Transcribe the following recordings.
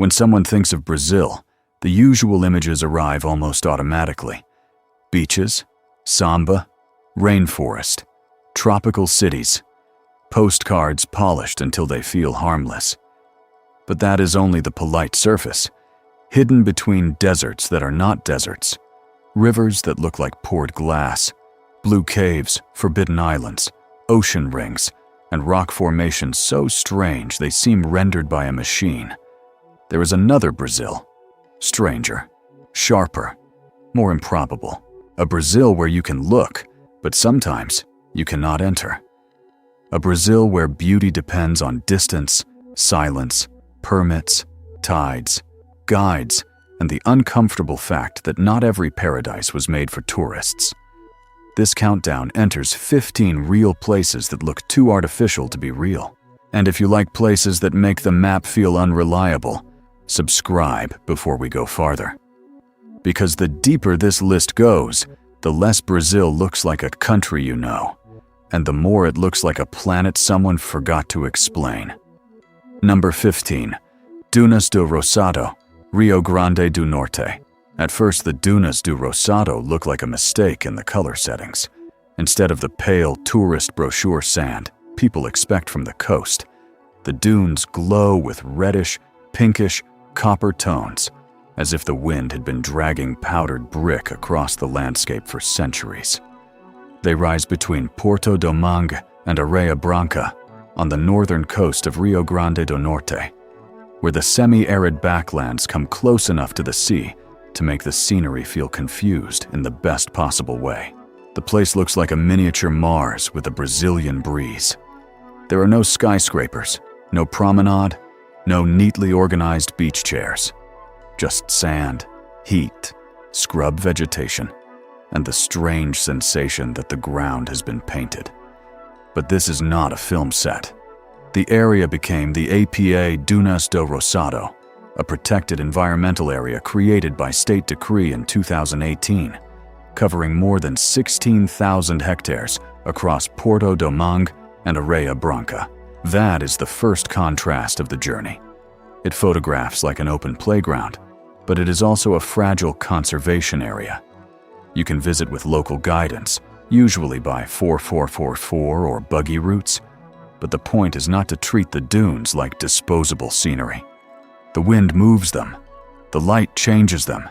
When someone thinks of Brazil, the usual images arrive almost automatically. Beaches, samba, rainforest, tropical cities, postcards polished until they feel harmless. But that is only the polite surface. Hidden between deserts that are not deserts, rivers that look like poured glass, blue caves, forbidden islands, ocean rings, and rock formations so strange they seem rendered by a machine. There is another Brazil, stranger, sharper, more improbable. A Brazil where you can look, but sometimes you cannot enter. A Brazil where beauty depends on distance, silence, permits, tides, guides, and the uncomfortable fact that not every paradise was made for tourists. This countdown enters 15 real places that look too artificial to be real. And if you like places that make the map feel unreliable, subscribe before we go farther. Because the deeper this list goes, the less Brazil looks like a country you know, and the more it looks like a planet someone forgot to explain. Number 15. Dunas do Roçado, Rio Grande do Norte. At first, the Dunas do Roçado look like a mistake in the color settings. Instead of the pale tourist brochure sand people expect from the coast, the dunes glow with reddish, pinkish, copper tones, as if the wind had been dragging powdered brick across the landscape for centuries. They rise between Porto do Mangue and Areia Branca on the northern coast of Rio Grande do Norte, where the semi-arid backlands come close enough to the sea to make the scenery feel confused in the best possible way. The place looks like a miniature Mars with a Brazilian breeze. There are no skyscrapers, no promenade, no neatly organized beach chairs. Just sand, heat, scrub vegetation, and the strange sensation that the ground has been painted. But this is not a film set. The area became the APA Dunas do Roçado, a protected environmental area created by state decree in 2018, covering more than 16,000 hectares across Porto do Mangue and Areia Branca. That is the first contrast of the journey. It photographs like an open playground, but it is also a fragile conservation area. You can visit with local guidance, usually by 4444 or buggy routes, but the point is not to treat the dunes like disposable scenery. The wind moves them. The light changes them.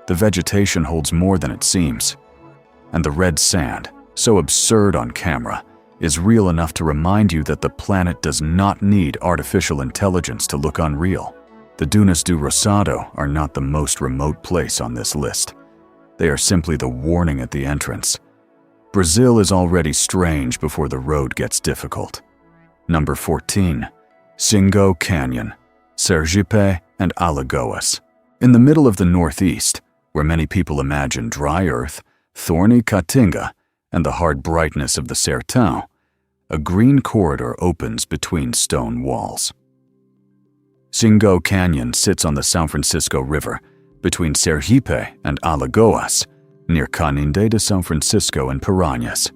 The vegetation holds more than it seems. And the red sand, so absurd on camera, is real enough to remind you that the planet does not need artificial intelligence to look unreal. The Dunas do Roçado are not the most remote place on this list. They are simply the warning at the entrance. Brazil is already strange before the road gets difficult. Number 14. Xingu Canyon, Sergipe and Alagoas. In the middle of the northeast, where many people imagine dry earth, thorny Caatinga, and the hard brightness of the Sertão, a green corridor opens between stone walls. Xingu Canyon sits on the São Francisco River between Sergipe and Alagoas, near Canindé de São Francisco and Piranhas.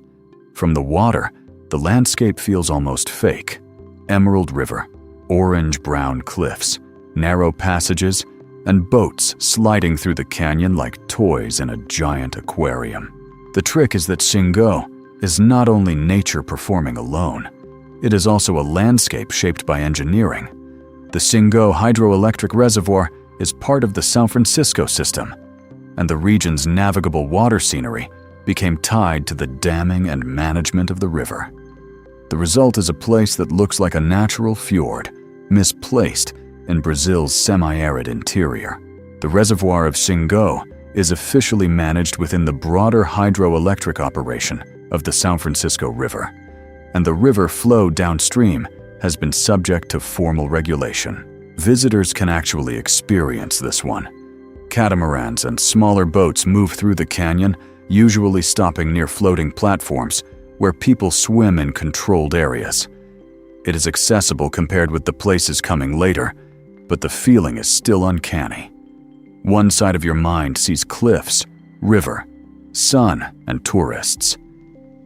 From the water, the landscape feels almost fake. Emerald River, orange-brown cliffs, narrow passages, and boats sliding through the canyon like toys in a giant aquarium. The trick is that Xingu is not only nature performing alone, it is also a landscape shaped by engineering. The Xingu hydroelectric reservoir is part of the São Francisco system, and the region's navigable water scenery became tied to the damming and management of the river. The result is a place that looks like a natural fjord, misplaced in Brazil's semi-arid interior. The reservoir of Xingu is officially managed within the broader hydroelectric operation of the São Francisco River, and the river flow downstream has been subject to formal regulation. Visitors can actually experience this one. Catamarans and smaller boats move through the canyon, usually stopping near floating platforms where people swim in controlled areas. It is accessible compared with the places coming later, but the feeling is still uncanny. One side of your mind sees cliffs, river, sun, and tourists.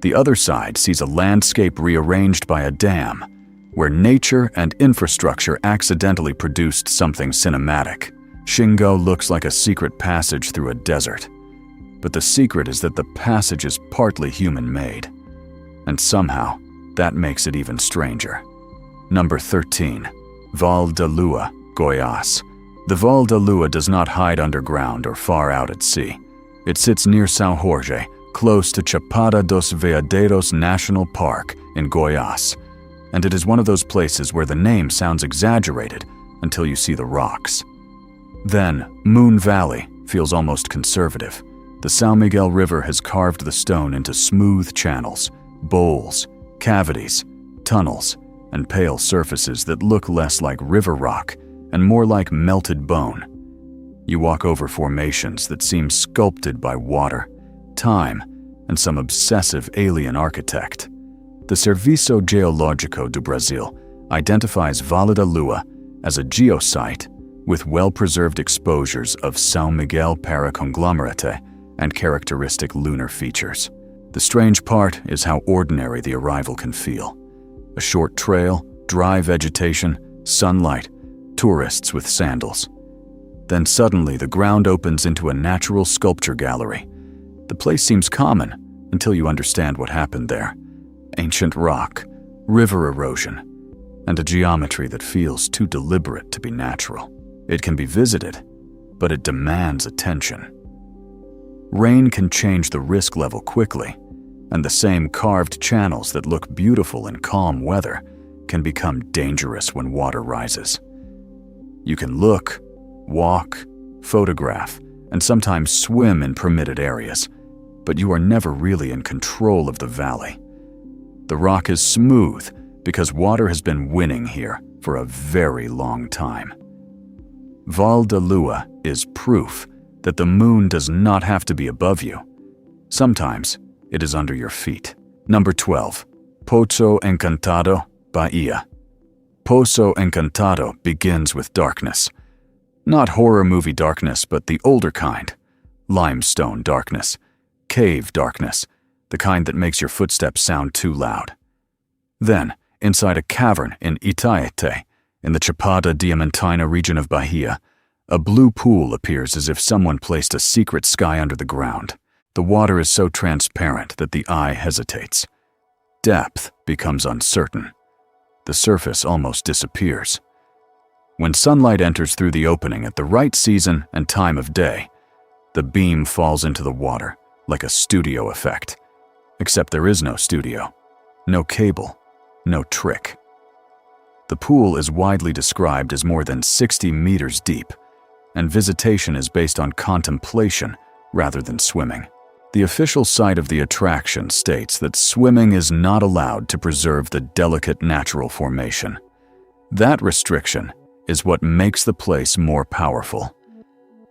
The other side sees a landscape rearranged by a dam, where nature and infrastructure accidentally produced something cinematic. Shingo looks like a secret passage through a desert. But the secret is that the passage is partly human-made. And somehow, that makes it even stranger. Number 13. Val de Lua, Goiás. The Val de Lua does not hide underground or far out at sea. It sits near São Jorge, close to Chapada dos Veadeiros National Park in Goiás. And it is one of those places where the name sounds exaggerated until you see the rocks. Then, Moon Valley feels almost conservative. The São Miguel River has carved the stone into smooth channels, bowls, cavities, tunnels, and pale surfaces that look less like river rock and more like melted bone. You walk over formations that seem sculpted by water, time, and some obsessive alien architect. The Serviço Geológico do Brasil identifies Vale da Lua as a geosite with well-preserved exposures of São Miguel paraconglomerate and characteristic lunar features. The strange part is how ordinary the arrival can feel. A short trail, dry vegetation, sunlight, tourists with sandals. Then suddenly the ground opens into a natural sculpture gallery. The place seems common until you understand what happened there. Ancient rock, river erosion, and a geometry that feels too deliberate to be natural. It can be visited, but it demands attention. Rain can change the risk level quickly, and the same carved channels that look beautiful in calm weather can become dangerous when water rises. You can look, walk, photograph, and sometimes swim in permitted areas, but you are never really in control of the valley. The rock is smooth because water has been winning here for a very long time. Val de Lua is proof that the moon does not have to be above you. Sometimes it is under your feet. Number 12. Poço Encantado, Bahia. Poço Encantado begins with darkness. Not horror movie darkness, but the older kind. Limestone darkness. Cave darkness. The kind that makes your footsteps sound too loud. Then, inside a cavern in Itaete, in the Chapada Diamantina region of Bahia, a blue pool appears as if someone placed a secret sky under the ground. The water is so transparent that the eye hesitates. Depth becomes uncertain. The surface almost disappears. When sunlight enters through the opening at the right season and time of day, the beam falls into the water like a studio effect. Except there is no studio, no cable, no trick. The pool is widely described as more than 60 meters deep, and visitation is based on contemplation rather than swimming. The official site of the attraction states that swimming is not allowed to preserve the delicate natural formation. That restriction is what makes the place more powerful.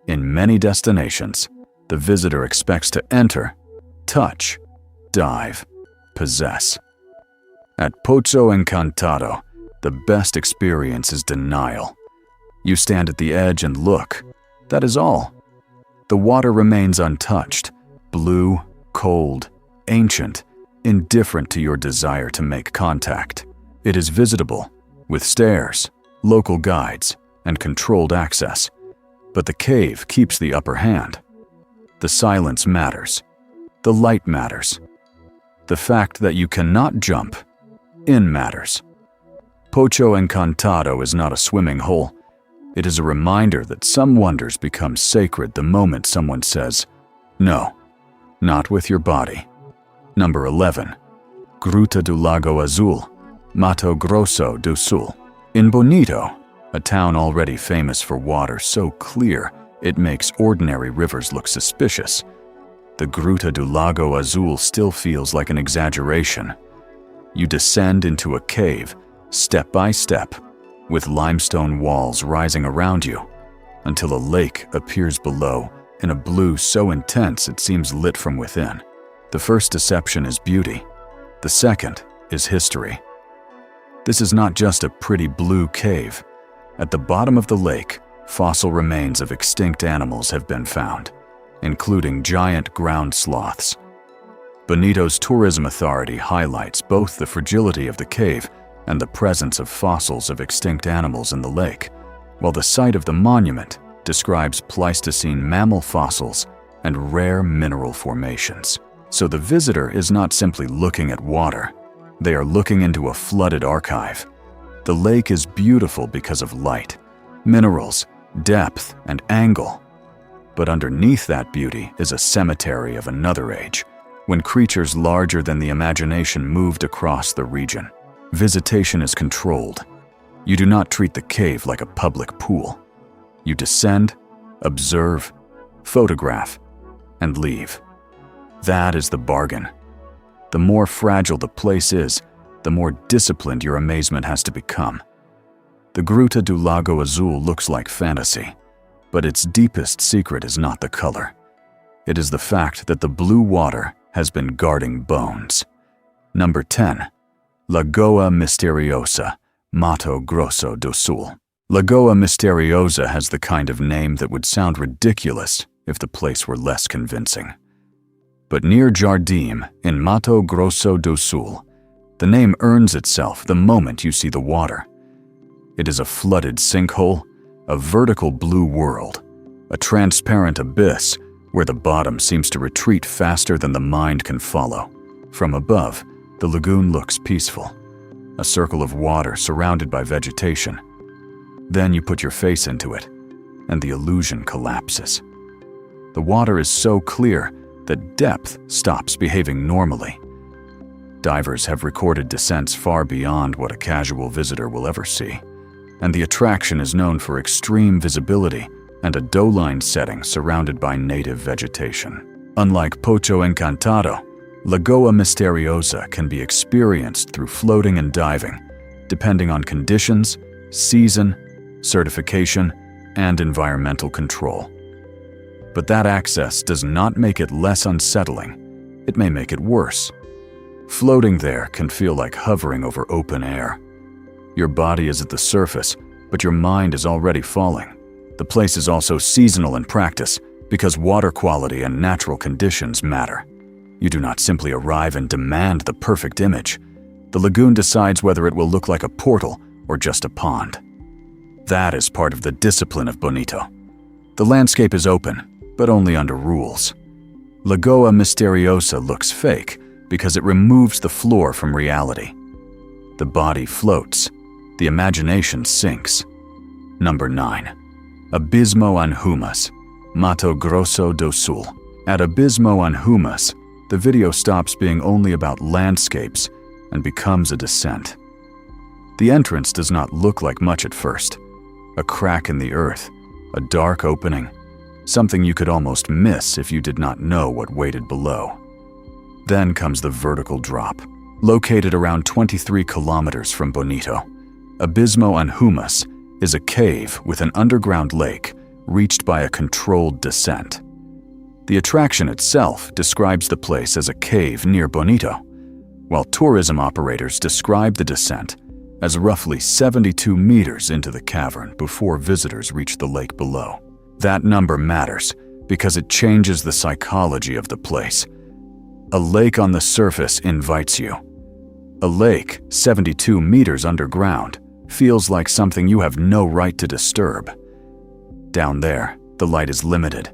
In many destinations, the visitor expects to enter, touch, dive, possess. At Poço Encantado, the best experience is denial. You stand at the edge and look. That is all. The water remains untouched, blue, cold, ancient, indifferent to your desire to make contact. It is visitable, with stairs, local guides, and controlled access. But the cave keeps the upper hand. The silence matters. The light matters. The fact that you cannot jump in matters. Poço Encantado is not a swimming hole. It is a reminder that some wonders become sacred the moment someone says, "No, not with your body." Number 11. Gruta do Lago Azul, Mato Grosso do Sul. In Bonito, a town already famous for water so clear it makes ordinary rivers look suspicious, the Gruta do Lago Azul still feels like an exaggeration. You descend into a cave, step by step, with limestone walls rising around you, until a lake appears below in a blue so intense it seems lit from within. The first deception is beauty. The second is history. This is not just a pretty blue cave. At the bottom of the lake, fossil remains of extinct animals have been found, including giant ground sloths. Bonito's tourism authority highlights both the fragility of the cave and the presence of fossils of extinct animals in the lake, while the site of the monument describes Pleistocene mammal fossils and rare mineral formations. So the visitor is not simply looking at water. They are looking into a flooded archive. The lake is beautiful because of light, minerals, depth, and angle. But underneath that beauty is a cemetery of another age, when creatures larger than the imagination moved across the region. Visitation is controlled. You do not treat the cave like a public pool. You descend, observe, photograph, and leave. That is the bargain. The more fragile the place is, the more disciplined your amazement has to become. The Gruta do Lago Azul looks like fantasy, but its deepest secret is not the color. It is the fact that the blue water has been guarding bones. Number 10. Lagoa Misteriosa, Mato Grosso do Sul. Lagoa Misteriosa has the kind of name that would sound ridiculous if the place were less convincing. But near Jardim, in Mato Grosso do Sul, the name earns itself the moment you see the water. It is a flooded sinkhole, a vertical blue world, a transparent abyss where the bottom seems to retreat faster than the mind can follow. From above, the lagoon looks peaceful, a circle of water surrounded by vegetation. Then you put your face into it, and the illusion collapses. The water is so clear that depth stops behaving normally. Divers have recorded descents far beyond what a casual visitor will ever see, and the attraction is known for extreme visibility and a doe-line setting surrounded by native vegetation. Unlike Poço Encantado, Lagoa Misteriosa can be experienced through floating and diving, depending on conditions, season, certification, and environmental control. But that access does not make it less unsettling. It may make it worse. Floating there can feel like hovering over open air. Your body is at the surface, but your mind is already falling. The place is also seasonal in practice because water quality and natural conditions matter. You do not simply arrive and demand the perfect image. The lagoon decides whether it will look like a portal or just a pond. That is part of the discipline of Bonito. The landscape is open, but only under rules. Lagoa Misteriosa looks fake because it removes the floor from reality. The body floats. The imagination sinks. Number 9. Abismo an Humas, Mato Grosso do Sul. At Abismo an Humas, the video stops being only about landscapes and becomes a descent. The entrance does not look like much at first. A crack in the earth, a dark opening, something you could almost miss if you did not know what waited below. Then comes the vertical drop. Located around 23 kilometers from Bonito, Abismo an Humas is a cave with an underground lake reached by a controlled descent. The attraction itself describes the place as a cave near Bonito, while tourism operators describe the descent as roughly 72 meters into the cavern before visitors reach the lake below. That number matters because it changes the psychology of the place. A lake on the surface invites you. A lake 72 meters underground feels like something you have no right to disturb. Down there, the light is limited.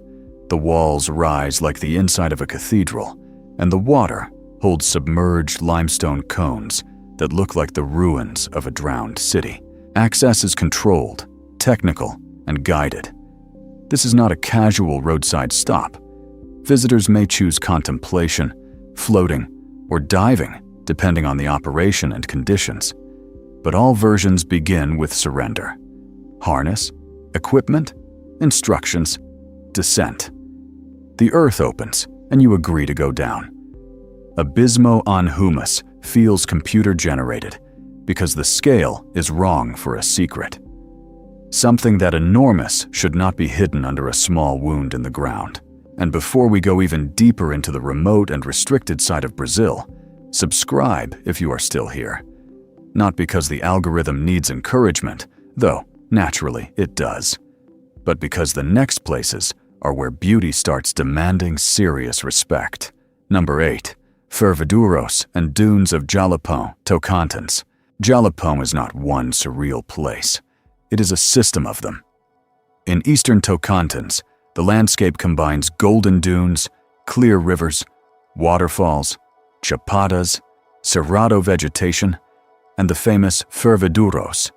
The walls rise like the inside of a cathedral, and the water holds submerged limestone cones that look like the ruins of a drowned city. Access is controlled, technical, and guided. This is not a casual roadside stop. Visitors may choose contemplation, floating, or diving, depending on the operation and conditions. But all versions begin with surrender. Harness, equipment, instructions, descent. The earth opens, and you agree to go down. Abismo an Humas feels computer-generated because the scale is wrong for a secret. Something that enormous should not be hidden under a small wound in the ground. And before we go even deeper into the remote and restricted side of Brazil, subscribe if you are still here. Not because the algorithm needs encouragement, though naturally it does, but because the next places are where beauty starts demanding serious respect. Number 8. Fervaduros and dunes of Jalapão, Tocantins. Jalapão is not one surreal place. It is a system of them. In eastern Tocantins, the landscape combines golden dunes, clear rivers, waterfalls, chapadas, cerrado vegetation, and the famous ferveduros,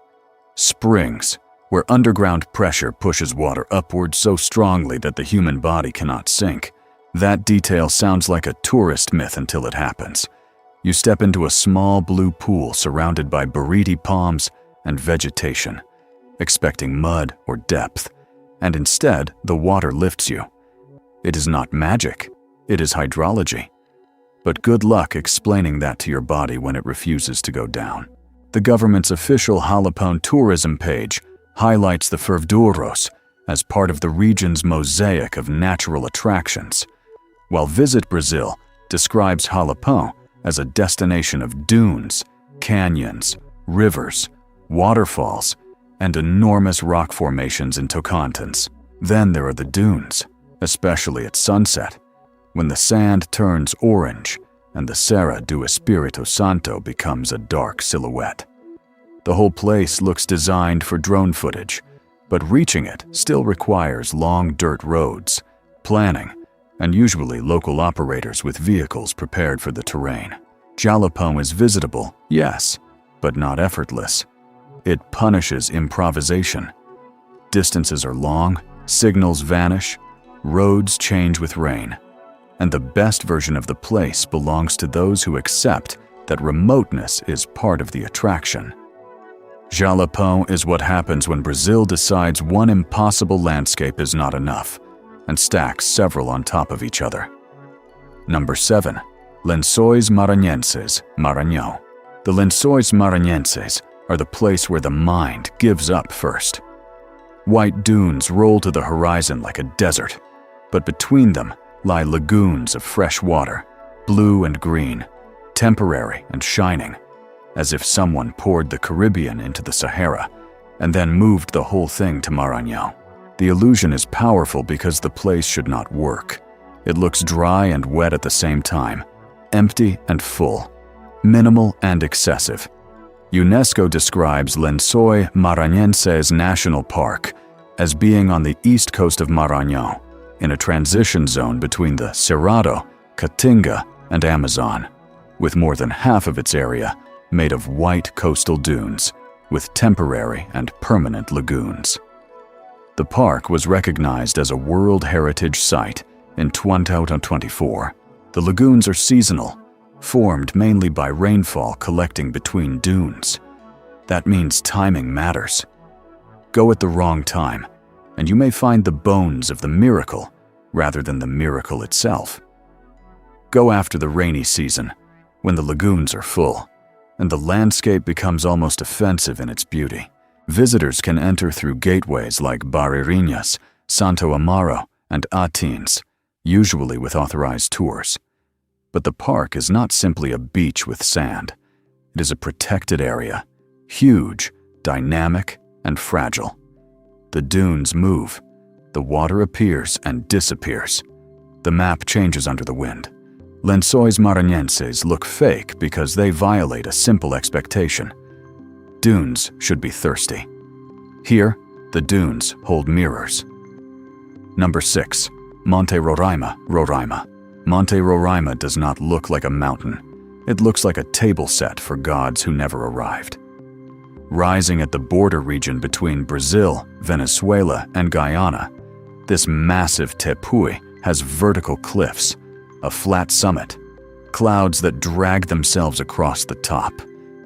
springs, where underground pressure pushes water upward so strongly that the human body cannot sink. That detail sounds like a tourist myth until it happens. You step into a small blue pool surrounded by buriti palms and vegetation, expecting mud or depth, and instead the water lifts you. It is not magic, it is hydrology. But good luck explaining that to your body when it refuses to go down. The government's official Jalapão tourism page highlights the ferveduros as part of the region's mosaic of natural attractions, while Visit Brazil describes Jalapão as a destination of dunes, canyons, rivers, waterfalls, and enormous rock formations in Tocantins. Then there are the dunes, especially at sunset, when the sand turns orange and the Serra do Espírito Santo becomes a dark silhouette. The whole place looks designed for drone footage, but reaching it still requires long dirt roads, planning, and usually local operators with vehicles prepared for the terrain. Jalapão is visitable, yes, but not effortless. It punishes improvisation. Distances are long, signals vanish, roads change with rain, and the best version of the place belongs to those who accept that remoteness is part of the attraction. Jalapão is what happens when Brazil decides one impossible landscape is not enough and stacks several on top of each other. Number 7. Lençóis Maranhenses, Maranhão. The Lençóis Maranhenses are the place where the mind gives up first. White dunes roll to the horizon like a desert, but between them lie lagoons of fresh water, blue and green, temporary and shining, as if someone poured the Caribbean into the Sahara and then moved the whole thing to Maranhão. The illusion is powerful because the place should not work. It looks dry and wet at the same time, empty and full, minimal and excessive. UNESCO describes Lençóis Maranhenses National Park as being on the east coast of Maranhão, in a transition zone between the Cerrado, Caatinga, and Amazon, with more than half of its area made of white coastal dunes, with temporary and permanent lagoons. The park was recognized as a World Heritage Site in 2024. The lagoons are seasonal, formed mainly by rainfall collecting between dunes. That means timing matters. Go at the wrong time, and you may find the bones of the miracle rather than the miracle itself. Go after the rainy season, when the lagoons are full, and the landscape becomes almost offensive in its beauty. Visitors can enter through gateways like Barreirinhas, Santo Amaro, and Atins, usually with authorized tours. But the park is not simply a beach with sand. It is a protected area, huge, dynamic, and fragile. The dunes move, the water appears and disappears. The map changes under the wind. Lençóis Maranhenses look fake because they violate a simple expectation. Dunes should be thirsty. Here, the dunes hold mirrors. Number 6. Monte Roraima, Roraima. Monte Roraima does not look like a mountain. It looks like a table set for gods who never arrived. Rising at the border region between Brazil, Venezuela, and Guyana, this massive tepui has vertical cliffs, a flat summit, clouds that drag themselves across the top,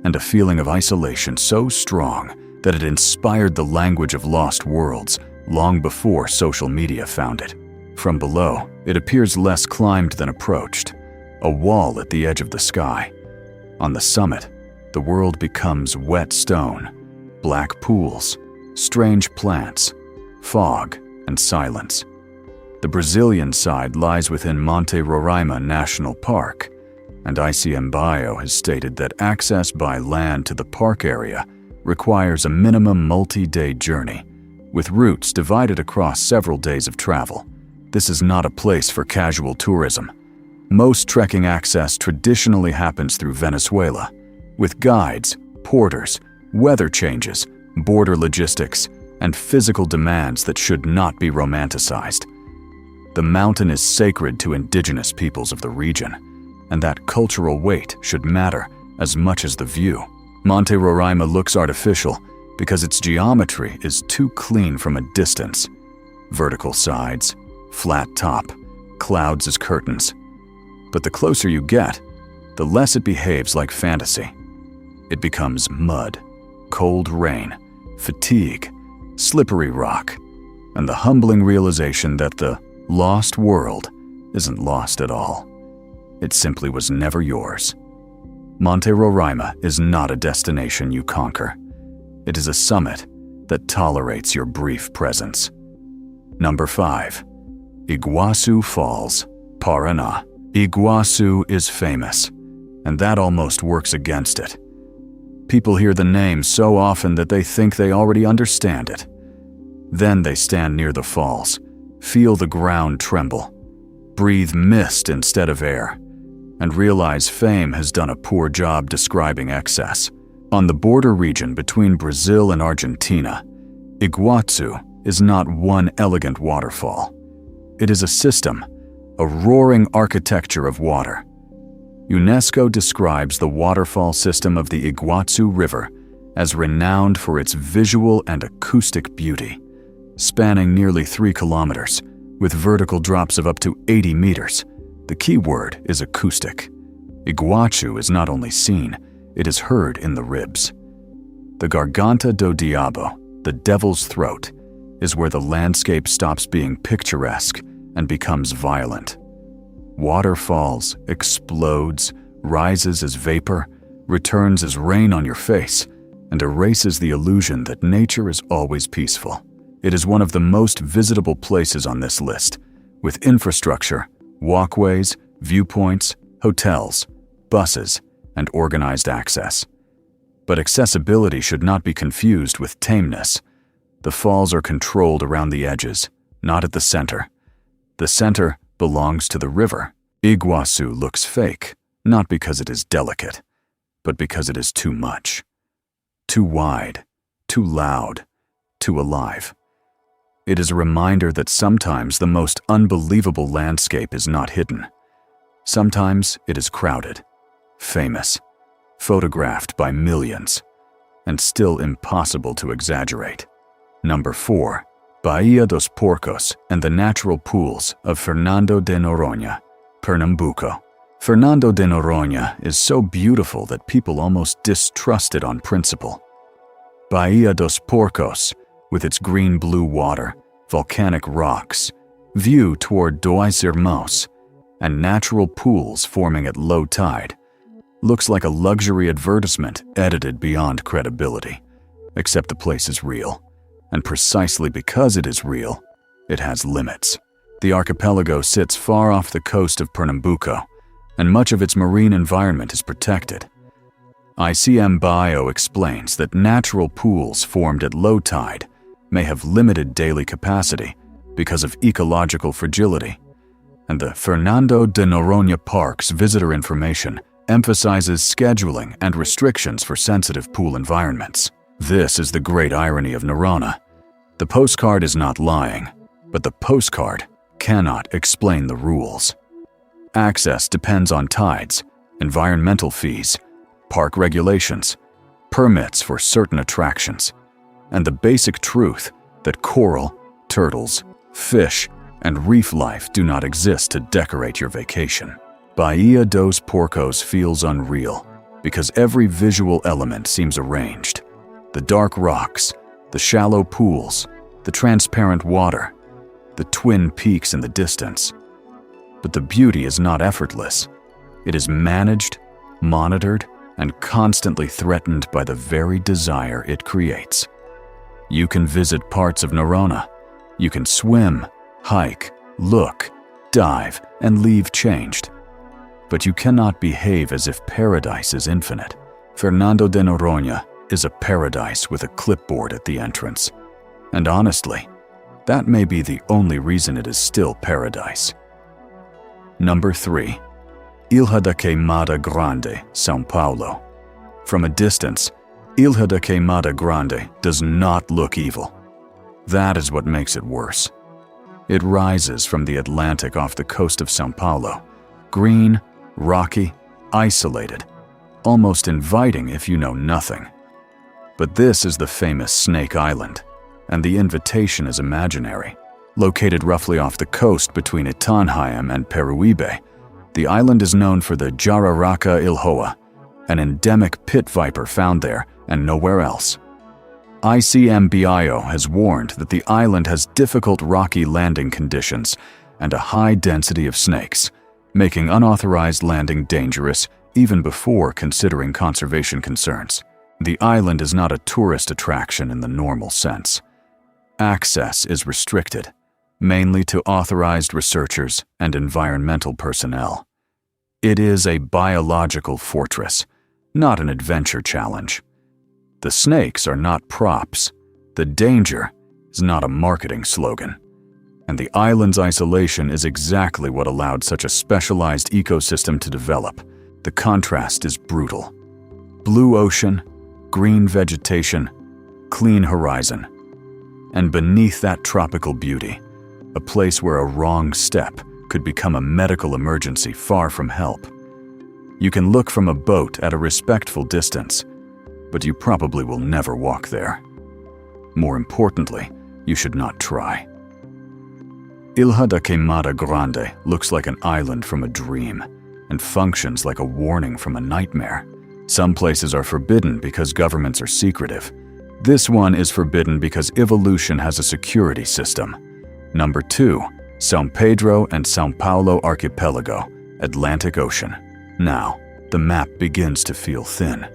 and a feeling of isolation so strong that it inspired the language of lost worlds long before social media found it. From below, it appears less climbed than approached, a wall at the edge of the sky. On the summit, the world becomes wet stone, black pools, strange plants, fog, and silence. The Brazilian side lies within Monte Roraima National Park, and ICM Bio has stated that access by land to the park area requires a minimum multi-day journey, with routes divided across several days of travel. This is not a place for casual tourism. Most trekking access traditionally happens through Venezuela, with guides porters, weather changes, border logistics, and physical demands that should not be romanticized. The mountain is sacred to indigenous peoples of the region, and that cultural weight should matter as much as the view. Monte Roraima looks artificial because its geometry is too clean from a distance. Vertical sides, flat top, clouds as curtains. But the closer you get, the less it behaves like fantasy. It becomes mud, cold rain, fatigue, slippery rock, and the humbling realization that the lost world isn't lost at all. It simply was never yours. Monte Roraima is not a destination you conquer. It is a summit that tolerates your brief presence. Number 5. Iguazu Falls, Paraná. Iguazu is famous, and that almost works against it. People hear the name so often that they think they already understand it. Then they stand near the falls, feel the ground tremble, breathe mist instead of air, and realize fame has done a poor job describing excess. On the border region between Brazil and Argentina, Iguazu is not one elegant waterfall. It is a system, a roaring architecture of water. UNESCO describes the waterfall system of the Iguazu River as renowned for its visual and acoustic beauty, spanning nearly 3 kilometers, with vertical drops of up to 80 meters. The key word is acoustic. Iguazu is not only seen, it is heard in the ribs. The Garganta do Diabo, the devil's throat, is where the landscape stops being picturesque and becomes violent. Water falls, explodes, rises as vapor, returns as rain on your face, and erases the illusion that nature is always peaceful. It is one of the most visitable places on this list, with infrastructure, walkways, viewpoints, hotels, buses, and organized access. But accessibility should not be confused with tameness. The falls are controlled around the edges, not at the center. The center belongs to the river. Iguazu looks fake, not because it is delicate, but because it is too much. Too wide, too loud, too alive. It is a reminder that sometimes the most unbelievable landscape is not hidden. Sometimes it is crowded, famous, photographed by millions, and still impossible to exaggerate. Number 4. Bahia dos Porcos and the natural pools of Fernando de Noronha, Pernambuco. Fernando de Noronha is so beautiful that people almost distrust it on principle. Bahia dos Porcos, with its green-blue water, volcanic rocks, view toward Dois Irmãos, and natural pools forming at low tide, looks like a luxury advertisement edited beyond credibility. Except the place is real, and precisely because it is real, it has limits. The archipelago sits far off the coast of Pernambuco, and much of its marine environment is protected. ICM Bio explains that natural pools formed at low tide may have limited daily capacity because of ecological fragility, and the Fernando de Noronha Park's visitor information emphasizes scheduling and restrictions for sensitive pool environments. This is the great irony of Noronha. The postcard is not lying, but the postcard cannot explain the rules. Access depends on tides, environmental fees, park regulations, permits for certain attractions, and the basic truth that coral, turtles, fish, and reef life do not exist to decorate your vacation. Bahia dos Porcos feels unreal because every visual element seems arranged. The dark rocks, the shallow pools, the transparent water, the twin peaks in the distance. But the beauty is not effortless. It is managed, monitored, and constantly threatened by the very desire it creates. You can visit parts of Noronha. You can swim, hike, look, dive, and leave changed. But you cannot behave as if paradise is infinite. Fernando de Noronha is a paradise with a clipboard at the entrance. And honestly, that may be the only reason it is still paradise. Number 3. Ilha da Queimada Grande, São Paulo. From a distance, Ilha da Queimada Grande does not look evil. That is what makes it worse. It rises from the Atlantic off the coast of São Paulo, green, rocky, isolated, almost inviting if you know nothing. But this is the famous Snake Island, and the invitation is imaginary. Located roughly off the coast between Itanhaém and Peruíbe, the island is known for the Jararaca ilhoa, an endemic pit viper found there and nowhere else. ICMBio has warned that the island has difficult rocky landing conditions and a high density of snakes, making unauthorized landing dangerous even before considering conservation concerns. The island is not a tourist attraction in the normal sense. Access is restricted, mainly to authorized researchers and environmental personnel. It is a biological fortress, not an adventure challenge. The snakes are not props. The danger is not a marketing slogan. And the island's isolation is exactly what allowed such a specialized ecosystem to develop. The contrast is brutal. Blue ocean, green vegetation, clean horizon. And beneath that tropical beauty, a place where a wrong step could become a medical emergency far from help. You can look from a boat at a respectful distance, but you probably will never walk there. More importantly, you should not try. Ilha da Queimada Grande looks like an island from a dream and functions like a warning from a nightmare. Some places are forbidden because governments are secretive. This one is forbidden because evolution has a security system. Number 2, São Pedro and São Paulo Archipelago, Atlantic Ocean. Now, the map begins to feel thin.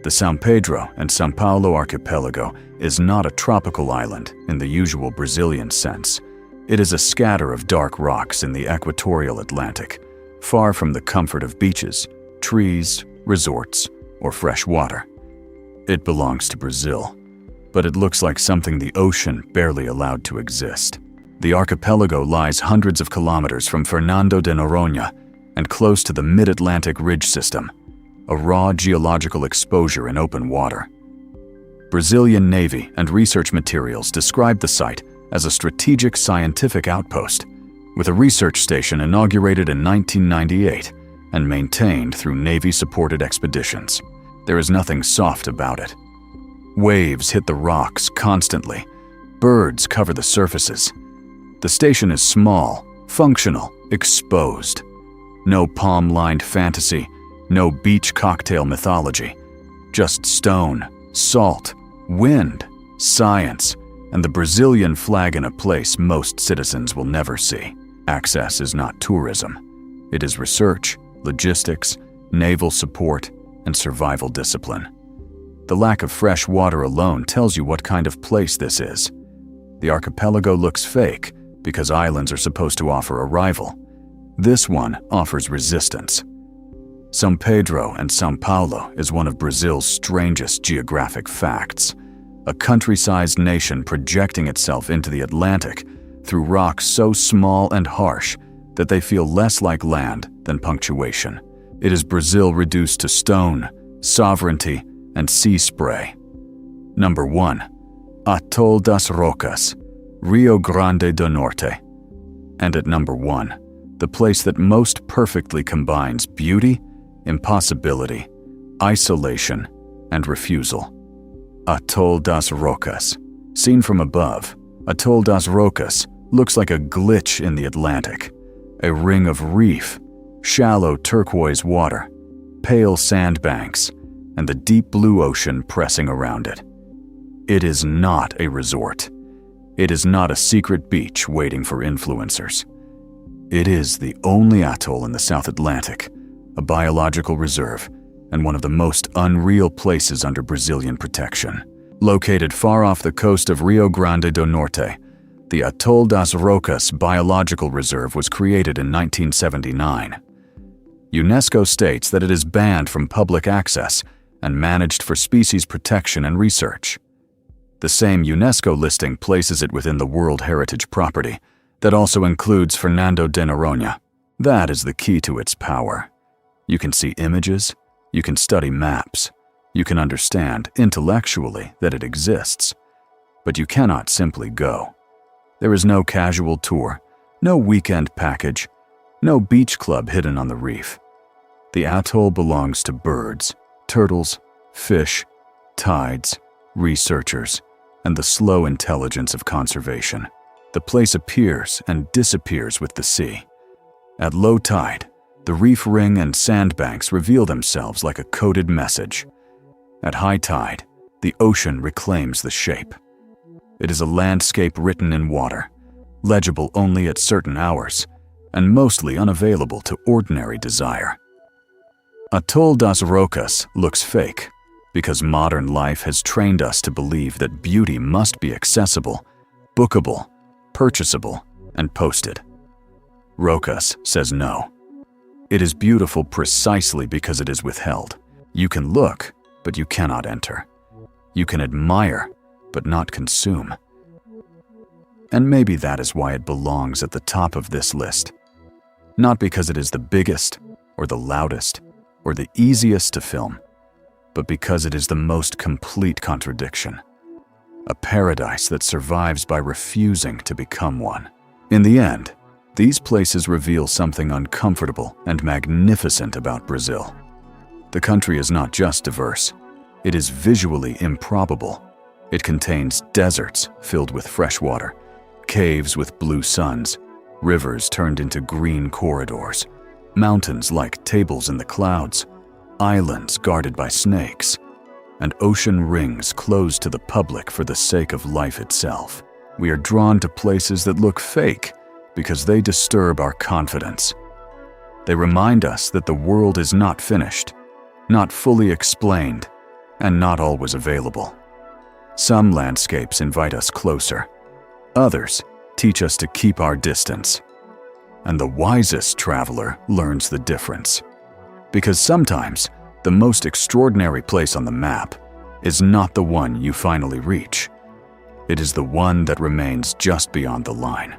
The São Pedro and São Paulo Archipelago is not a tropical island in the usual Brazilian sense. It is a scatter of dark rocks in the equatorial Atlantic, far from the comfort of beaches, trees, resorts, or fresh water. It belongs to Brazil, but it looks like something the ocean barely allowed to exist. The archipelago lies hundreds of kilometers from Fernando de Noronha and close to the Mid-Atlantic Ridge System, a raw geological exposure in open water. Brazilian Navy and research materials describe the site as a strategic scientific outpost, with a research station inaugurated in 1998 and maintained through Navy-supported expeditions. There is nothing soft about it. Waves hit the rocks constantly. Birds cover the surfaces. The station is small, functional, exposed. No palm-lined fantasy, no beach cocktail mythology. Just stone, salt, wind, science, and the Brazilian flag in a place most citizens will never see. Access is not tourism. It is research, logistics, naval support, and survival discipline. The lack of fresh water alone tells you what kind of place this is. The archipelago looks fake because islands are supposed to offer a rival. This one offers resistance. São Pedro and São Paulo is one of Brazil's strangest geographic facts. A country-sized nation projecting itself into the Atlantic through rocks so small and harsh that they feel less like land than punctuation. It is Brazil reduced to stone, sovereignty, and sea spray. Number 1. Atoll das Rocas, Rio Grande do Norte. And at number 1, the place that most perfectly combines beauty, impossibility, isolation, and refusal. Atoll das Rocas. Seen from above, Atoll das Rocas looks like a glitch in the Atlantic, a ring of reef, shallow turquoise water, pale sandbanks, and the deep blue ocean pressing around it. It is not a resort. It is not a secret beach waiting for influencers. It is the only atoll in the South Atlantic, a biological reserve, and one of the most unreal places under Brazilian protection. Located far off the coast of Rio Grande do Norte, the Atoll das Rocas Biological Reserve was created in 1979. UNESCO states that it is banned from public access and managed for species protection and research. The same UNESCO listing places it within the World Heritage Property that also includes Fernando de Noronha. That is the key to its power. You can see images, you can study maps, You can understand intellectually that it exists, but you cannot simply go. There is no casual tour, no weekend package, no beach club hidden on the reef. The atoll belongs to birds, turtles, fish, tides, researchers, and the slow intelligence of conservation. The place appears and disappears with the sea. At low tide, the reef ring and sandbanks reveal themselves like a coded message. At high tide, the ocean reclaims the shape. It is a landscape written in water, legible only at certain hours, and mostly unavailable to ordinary desire. Atoll das Rocas looks fake because modern life has trained us to believe that beauty must be accessible, bookable, purchasable, and posted. Rocas says no. It is beautiful precisely because it is withheld. You can look, but you cannot enter. You can admire, but not consume. And maybe that is why it belongs at the top of this list. Not because it is the biggest, or the loudest, or the easiest to film, but because it is the most complete contradiction. A paradise that survives by refusing to become one. In the end, these places reveal something uncomfortable and magnificent about Brazil. The country is not just diverse, it is visually improbable. It contains deserts filled with fresh water, caves with blue suns, rivers turned into green corridors, mountains like tables in the clouds, islands guarded by snakes, and ocean rings closed to the public for the sake of life itself. We are drawn to places that look fake because they disturb our confidence. They remind us that the world is not finished, not fully explained, and not always available. Some landscapes invite us closer. Others teach us to keep our distance. And the wisest traveler learns the difference. Because sometimes, the most extraordinary place on the map is not the one you finally reach. It is the one that remains just beyond the line.